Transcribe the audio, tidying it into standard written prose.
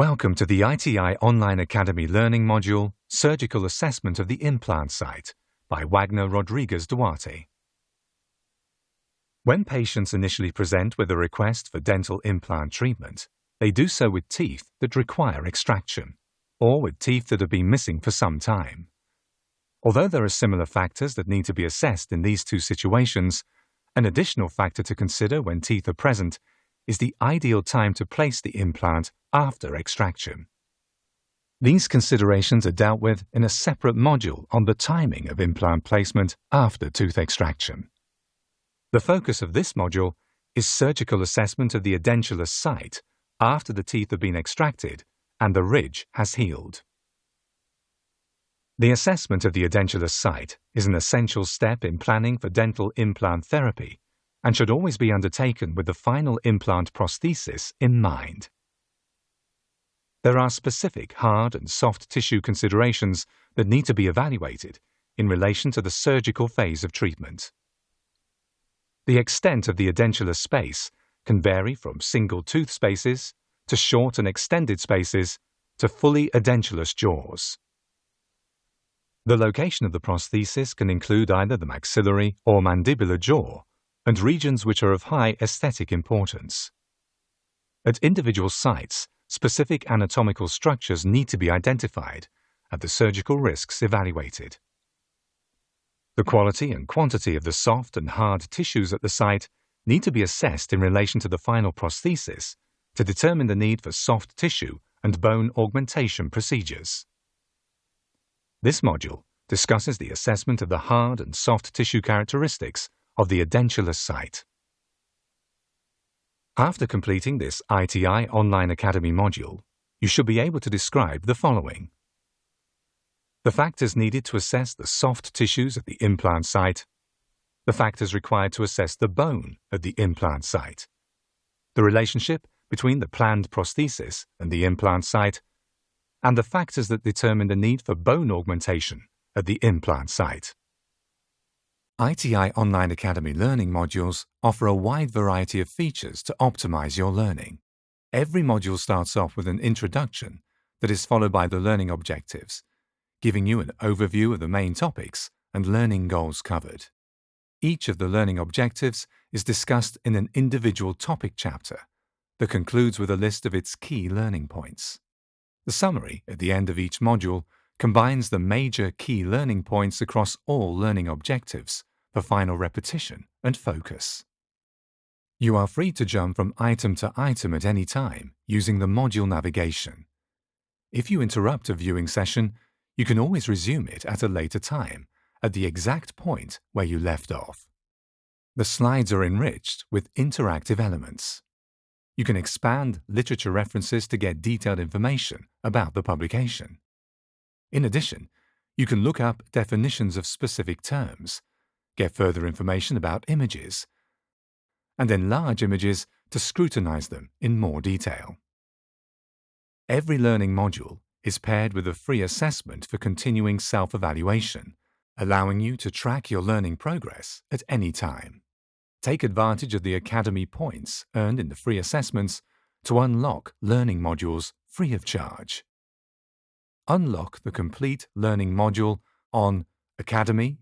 Welcome to the ITI Online Academy Learning Module, Surgical Assessment of the Implant Site by Wagner, Rodrigues, Duarte. When patients initially present with a request for dental implant treatment, they do so with teeth that require extraction, or with teeth that have been missing for some time. Although there are similar factors that need to be assessed in these two situations, an additional factor to consider when teeth are present is the ideal time to place the implant after extraction. These considerations are dealt with in a separate module on the timing of implant placement after tooth extraction. The focus of this module is surgical assessment of the edentulous site after the teeth have been extracted and the ridge has healed. The assessment of the edentulous site is an essential step in planning for dental implant therapy and should always be undertaken with the final implant prosthesis in mind. There are specific hard and soft tissue considerations that need to be evaluated in relation to the surgical phase of treatment. The extent of the edentulous space can vary from single tooth spaces to short and extended spaces to fully edentulous jaws. The location of the prosthesis can include either the maxillary or mandibular jaw and regions which are of high aesthetic importance. At individual sites, specific anatomical structures need to be identified and the surgical risks evaluated. The quality and quantity of the soft and hard tissues at the site need to be assessed in relation to the final prosthesis to determine the need for soft tissue and bone augmentation procedures. This module discusses the assessment of the hard and soft tissue characteristics of the edentulous site. After completing this ITI Online Academy module, you should be able to describe the following: the factors needed to assess the soft tissues at the implant site, the factors required to assess the bone at the implant site, the relationship between the planned prosthesis and the implant site, and the factors that determine the need for bone augmentation at the implant site. ITI Online Academy learning modules offer a wide variety of features to optimize your learning. Every module starts off with an introduction that is followed by the learning objectives, giving you an overview of the main topics and learning goals covered. Each of the learning objectives is discussed in an individual topic chapter that concludes with a list of its key learning points. The summary at the end of each module combines the major key learning points across all learning objectives for final repetition and focus. You are free to jump from item to item at any time using the module navigation. If you interrupt a viewing session, you can always resume it at a later time at the exact point where you left off. The slides are enriched with interactive elements. You can expand literature references to get detailed information about the publication. In addition, you can look up definitions of specific terms, get further information about images, and enlarge images to scrutinize them in more detail. Every learning module is paired with a free assessment for continuing self-evaluation, allowing you to track your learning progress at any time. Take advantage of the Academy points earned in the free assessments to unlock learning modules free of charge. Unlock the complete learning module on academy.iti.org.